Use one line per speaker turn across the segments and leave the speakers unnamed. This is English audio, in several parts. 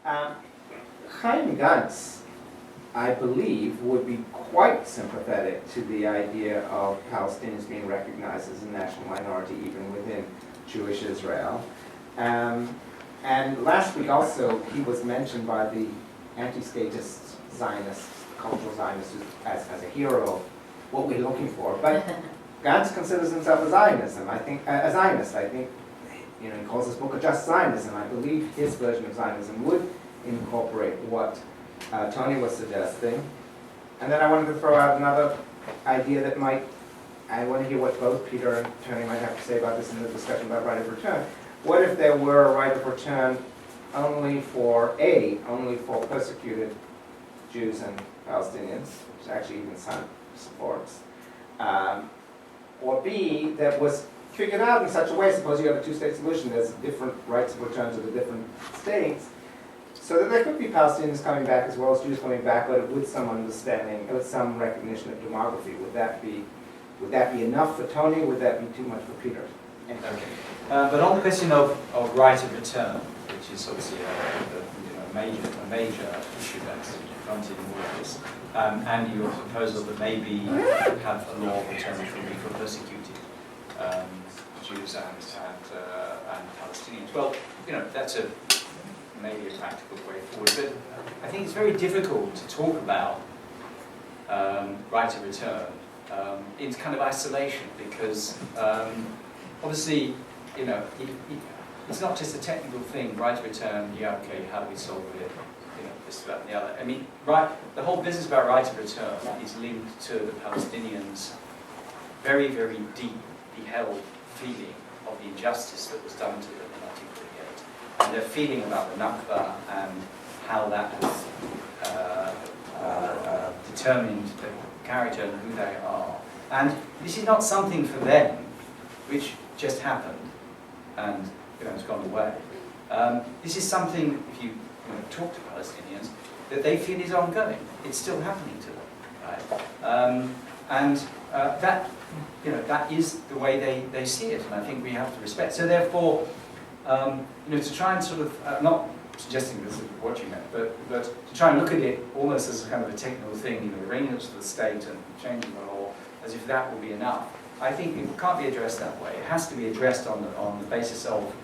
Chaim Gantz, I believe, would be quite sympathetic to the idea of Palestinians being recognized as a national minority even within Jewish Israel. And last week also, he was mentioned by the anti-statist Zionists, cultural Zionists, as a hero of what we're looking for. But Gantz considers himself a Zionist. I think, he calls his book a just Zionism. I believe his version of Zionism would incorporate what Tony was suggesting. And then I wanted to throw out another idea that I want to hear what both Peter and Tony might have to say about this in the discussion about right of return. What if there were a right of return only for persecuted Jews and Palestinians, which actually even Sun supports, or B, that was figured out in such a way, suppose you have a two-state solution, there's different rights of return to the different states, so that there could be Palestinians coming back as well as Jews coming back, but with some understanding, with some recognition of demography. Would that be enough for Tony, or would that be too much for Peter?
Okay. But on the question of right of return, which is obviously a major issue that's confronted in all of this, and your proposal that maybe have a law of return which would be for persecuted Jews and Palestinians. Well, that's maybe a practical way forward, but I think it's very difficult to talk about right of return in kind of isolation, because obviously, it's not just a technical thing. Right of return, yeah, okay, how do we solve it? This, that, and the other. I mean, the whole business about right of return is linked to the Palestinians' very, very deeply held feeling of the injustice that was done to them in 1948, and their feeling about the Nakba and how that has determined the character and who they are. And this is not something for them which just happened and it's gone away. This is something, if you talk to Palestinians, that they feel is ongoing. It's still happening to them, right? That is the way they see it, and I think we have to respect. So therefore, to try and sort of not suggesting this is what you meant, but to try and look at it almost as a kind of a technical thing, bringing it to the state and changing the law as if that will be enough. I think it can't be addressed that way. It has to be addressed on the basis of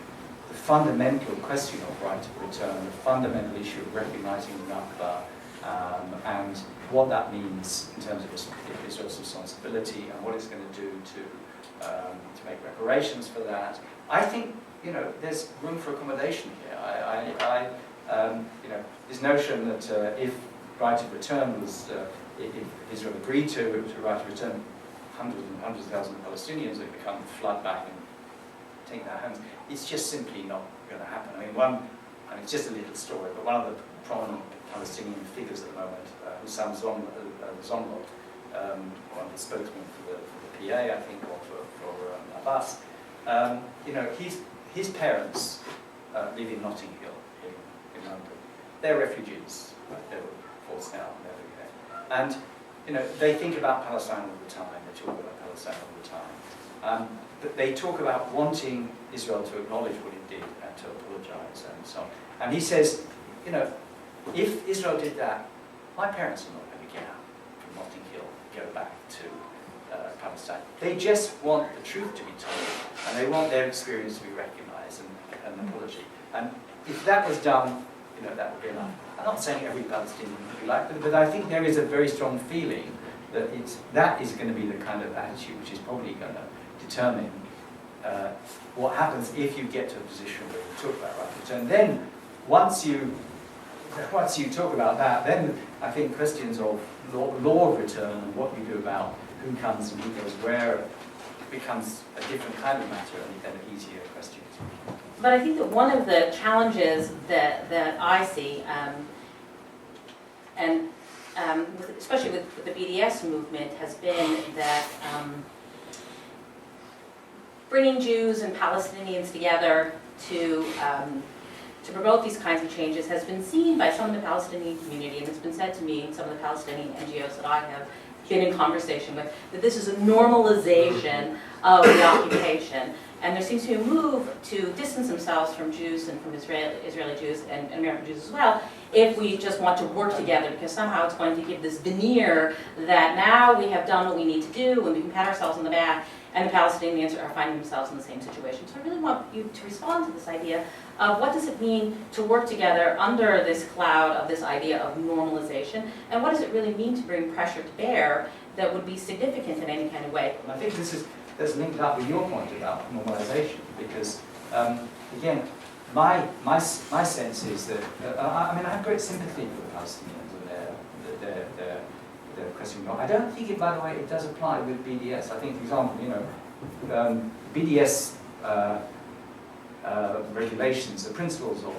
the fundamental question of right of return, the fundamental issue of recognizing the Nakba, and what that means in terms of Israel's responsibility and what it's going to do to make reparations for that. I think there's room for accommodation here. This notion that if right of return was, if Israel agreed to right of return, hundreds and hundreds of thousands of Palestinians would become flood back and take their hands. It's just simply not going to happen. I mean, it's just a little story, but one of the prominent Palestinian figures at the moment, Hussam Zomlot, one of the spokesmen for the PA, I think, or for Abbas, his parents live in Notting Hill in London. They're refugees, right? They were forced out and everything. And they think about Palestine all the time. They talk about Palestine all the time. But they talk about wanting Israel to acknowledge what it did and to apologize and so on. And he says, if Israel did that, my parents are not going to get out from Notting Hill, go back to Palestine. They just want the truth to be told, and they want their experience to be recognized and an apology. And if that was done, that would be enough. I'm not saying every Palestinian would be like that, but I think there is a very strong feeling that that is going to be the kind of attitude which is probably going to determine what happens if you get to a position where you talk about right of return. Then, once you talk about that, then I think questions of law of return and what you do about who comes and who goes where becomes a different kind of matter and an easier question.
But I think that one of the challenges that I see, especially with the BDS movement, has been that bringing Jews and Palestinians together to promote these kinds of changes has been seen by some of the Palestinian community, and it's been said to me in some of the Palestinian NGOs that I have been in conversation with, that this is a normalization of the occupation. And there seems to be a move to distance themselves from Jews and from Israeli Jews and American Jews as well, if we just want to work together, because somehow it's going to give this veneer that now we have done what we need to do and we can pat ourselves on the back, and the Palestinians are finding themselves in the same situation. So I really want you to respond to this idea of what does it mean to work together under this cloud of this idea of normalization, and what does it really mean to bring pressure to bear that would be significant in any kind of way?
And I think that's linked up with your point about normalization, because again, my sense is that I mean I have great sympathy for the Palestinians and their question. I don't think it, by the way, it does apply with BDS. I think, for example, BDS regulations, the principles of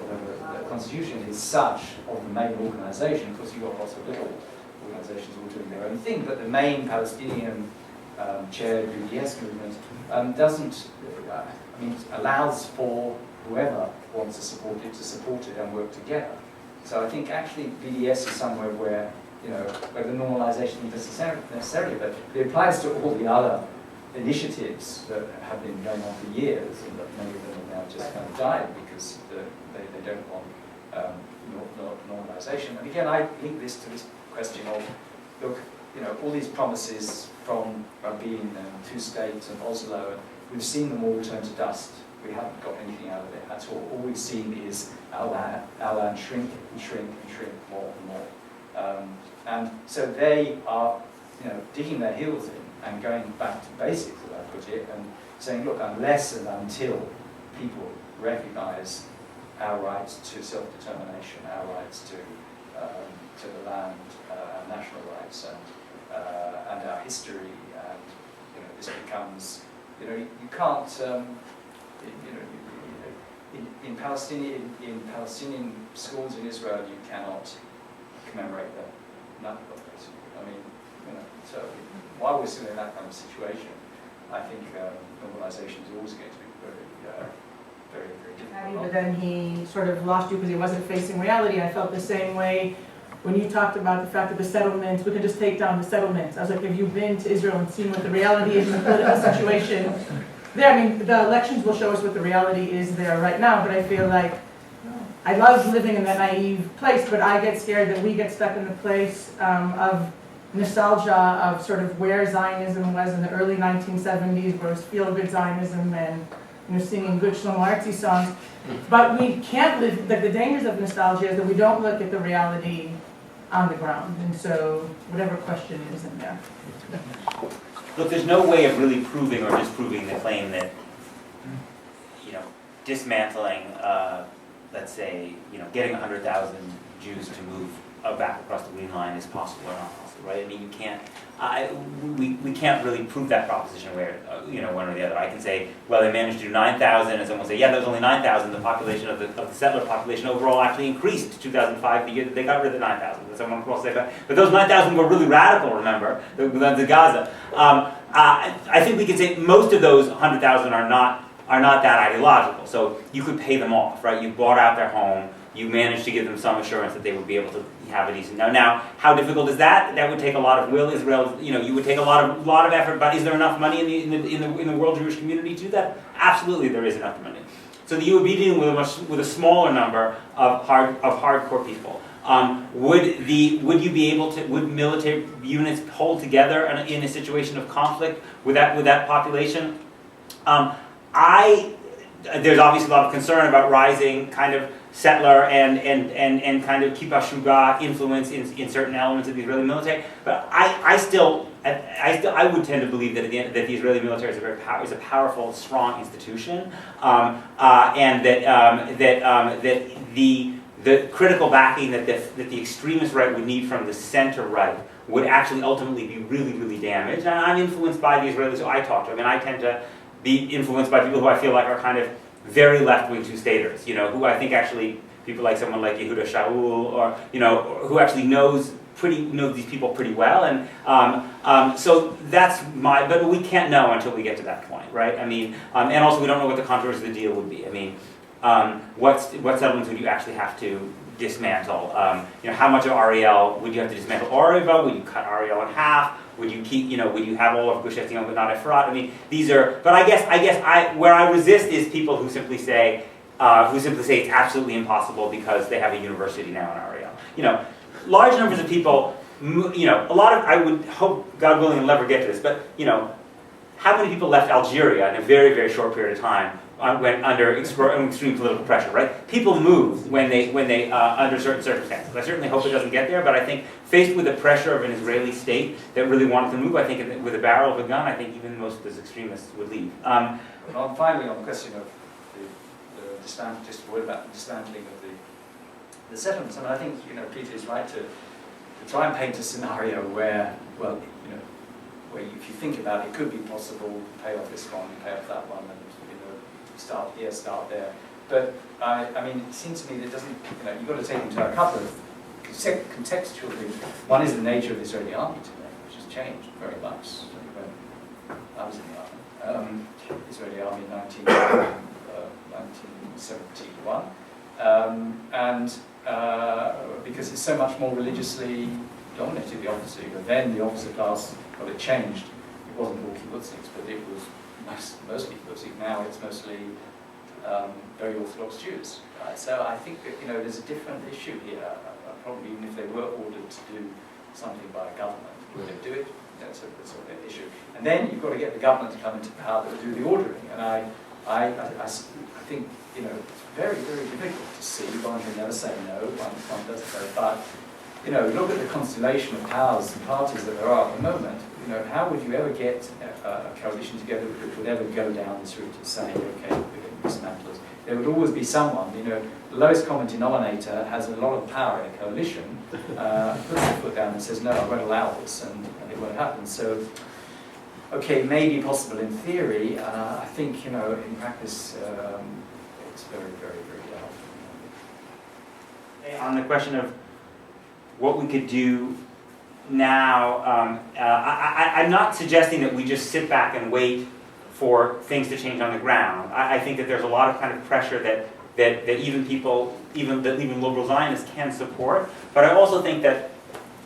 the constitution is such of the main organisation. Of course, you've got lots of little organisations all doing their own thing, but the main Palestinian chaired BDS movement doesn't, allows for whoever wants to support it and work together. So I think actually BDS is somewhere where, where the normalisation isn't necessarily, but it applies to all the other initiatives that have been going on for years, and that many of them have now just kind of died because they don't want normalisation. And again, I link this to this question of, look, all these promises from Rabin and two states and Oslo, and we've seen them all turn to dust. We haven't got anything out of it at all. All we've seen is our land shrink and shrink and shrink more and more. And so they are, digging their heels in and going back to basics, as I put it, and saying, look, unless and until people recognise our rights to self-determination, our rights to the land, our national rights, and our history, and this becomes, you can't, in Palestinian schools in Israel, you cannot commemorate the Nakba. So while we're still in that kind of situation, I think normalization is always going to be very difficult.
But then he sort of lost you because he wasn't facing reality. I felt the same way when you talked about the fact that the settlements, we could just take down the settlements. I was like, have you been to Israel and seen what the reality is in the political situation there? I mean, the elections will show us what the reality is there right now, but I feel like I love living in that naive place, but I get scared that we get stuck in the place of nostalgia of sort of where Zionism was in the early 1970s, where it was feel-good Zionism and singing good Shlomo Artzi songs. But we can't live, like the dangers of nostalgia is that we don't look at the reality on the ground. And so whatever question is in there.
Look, there's no way of really proving or disproving the claim that, dismantling, let's say, getting 100,000 Jews to move back across the Green Line is possible or not possible, right? I mean, you can't, we can't really prove that proposition where, one or the other. I can say, well, they managed to do 9,000, and someone will say, yeah, there was only 9,000. The population of the settler population overall actually increased 2005, the year that they got rid of the 9,000. And someone will say, but those 9,000 were really radical, remember, the Gaza. I think we can say most of those 100,000 are not that ideological. So you could pay them off, right? You bought out their home. You managed to give them some assurance that they would be able to have a decent. Now, how difficult is that? That would take a lot of will. Israel, you would take a lot of effort. But is there enough money in the world Jewish community to do that? Absolutely, there is enough money. So you would be dealing with a smaller number of hardcore people. Would military units hold together in a situation of conflict with that population? There's obviously a lot of concern about rising kind of settler and kind of kibbutz shuga influence in certain elements of the Israeli military, but I would tend to believe that that the Israeli military is a powerful, strong institution, and that the critical backing that the extremist right would need from the center right would actually ultimately be really, really damaged. And I'm influenced by the Israelis who I talk to. I mean, I tend to be influenced by people who I feel like are kind of very left-wing two-staters, who I think actually, people like someone like Yehuda Shaul, or, who actually knows these people pretty well, and so that's but we can't know until we get to that point, right? I mean, and also we don't know what the contours of the deal would be. I mean, What settlements would you actually have to dismantle? How much of Ariel would you have to dismantle Ariel? Would you cut Ariel in half? Would you keep, would you have all of Gush Etzion but not Efrat? I mean, these are, but I guess where I resist is people who simply say it's absolutely impossible because they have a university now in Ariel. Large numbers of people, a lot of, I would hope, God willing, will never get to this, but, how many people left Algeria in a very, very short period of time when under extreme political pressure, right? People move when they under certain circumstances. I certainly hope it doesn't get there, but I think faced with the pressure of an Israeli state that really wanted to move, I think with a barrel of a gun, I think even most of those extremists would leave.
Finally, on the question of just a word about the dismantling of the settlements, I think Peter is right to try and paint a scenario where, well, where if you think about it, it could be possible to pay off this one, pay off that one, and start here, start there. But I mean, it seems to me that it doesn't. You've got to take into a couple of contextual things. One is the nature of the Israeli army today, which has changed very much. When I was in the army, Israeli army in 1971, and because it's so much more religiously dominated, the officer. Then the officer class, well, it changed. It wasn't all kibbutzniks, but it was mostly kibbutznik. Now it's mostly very Orthodox Jews. Right? So I think that there's a different issue here. Probably even if they were ordered to do something by a government, would they do it? That's an issue. And then you've got to get the government to come into power to do the ordering. And I think it's very, very difficult to see. One can never say no. One doesn't say, but look at the constellation of powers and parties that there are at the moment. How would you ever get a coalition together which would ever go down this route of saying, okay, we're going to dismantle us? There would always be someone, the lowest common denominator has a lot of power in a coalition, puts their foot down and says, no, I won't allow this, and it won't happen. So, okay, maybe possible in theory, I think, in practice, it's very, very, very doubtful.
On the question of what we could do now, I'm not suggesting that we just sit back and wait for things to change on the ground. I think that there's a lot of kind of pressure that even people, even liberal Zionists can support. But I also think that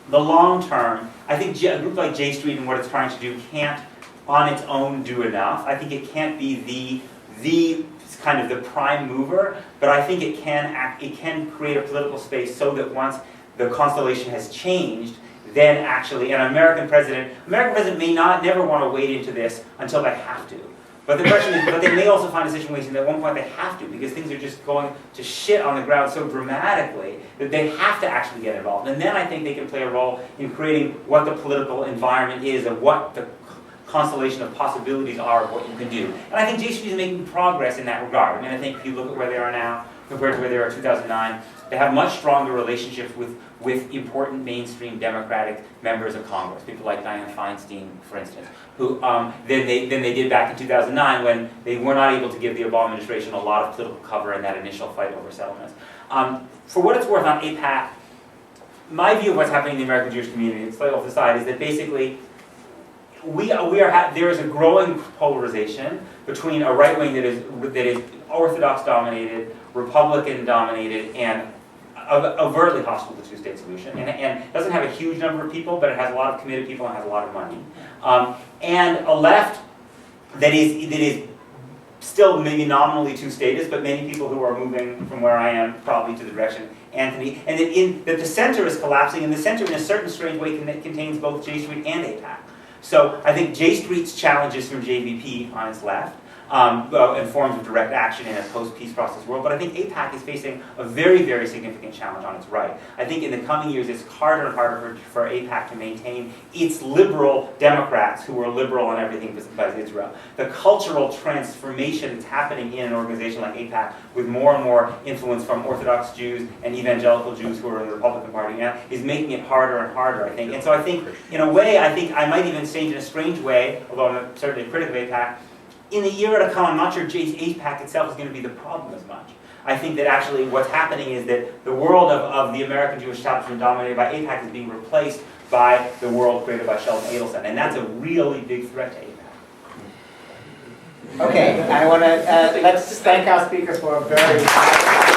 the long term, I think a group like J Street and what it's trying to do can't on its own do enough. I think it can't be the kind of the prime mover, but I think it can create a political space so that once the constellation has changed, then actually an American president may never want to wade into this until they have to. But the question is, but they may also find a situation that at one point they have to, because things are just going to shit on the ground so dramatically that they have to actually get involved. And then I think they can play a role in creating what the political environment is and what the constellation of possibilities are of what you can do. And I think JCP is making progress in that regard. I mean, I think if you look at where they are now compared to where they were in 2009, they have much stronger relationships with important mainstream Democratic members of Congress, people like Dianne Feinstein, for instance, who than they did back in 2009 when they were not able to give the Obama administration a lot of political cover in that initial fight over settlements. For what it's worth on AIPAC, my view of what's happening in the American Jewish community, it's slightly off the side, is that basically there is a growing polarization between a right wing that is Orthodox dominated, Republican dominated, and overtly hostile to the two-state solution, and doesn't have a huge number of people, but it has a lot of committed people and has a lot of money, and a left that is still maybe nominally two-statist, but many people who are moving from where I am probably to the direction Anthony, and that the center is collapsing, and the center in a certain strange way contains both J Street and AIPAC. So I think J Street's challenges from JVP on its left, in forms of direct action in a post-peace process world, but I think AIPAC is facing a very, very significant challenge on its right. I think in the coming years it's harder and harder for AIPAC to maintain its liberal Democrats who are liberal on everything besides Israel. The cultural transformation that's happening in an organization like AIPAC with more and more influence from Orthodox Jews and evangelical Jews who are in the Republican Party now is making it harder and harder, I think. And so I think, in a way, I might even say in a strange way, although I'm certainly a critic of AIPAC, in the year to come, I'm not sure AIPAC itself is going to be the problem as much. I think that actually what's happening is that the world of the American Jewish establishment dominated by AIPAC is being replaced by the world created by Sheldon Adelson, and that's a really big threat to AIPAC.
Okay, I want to, let's thank our speakers for a very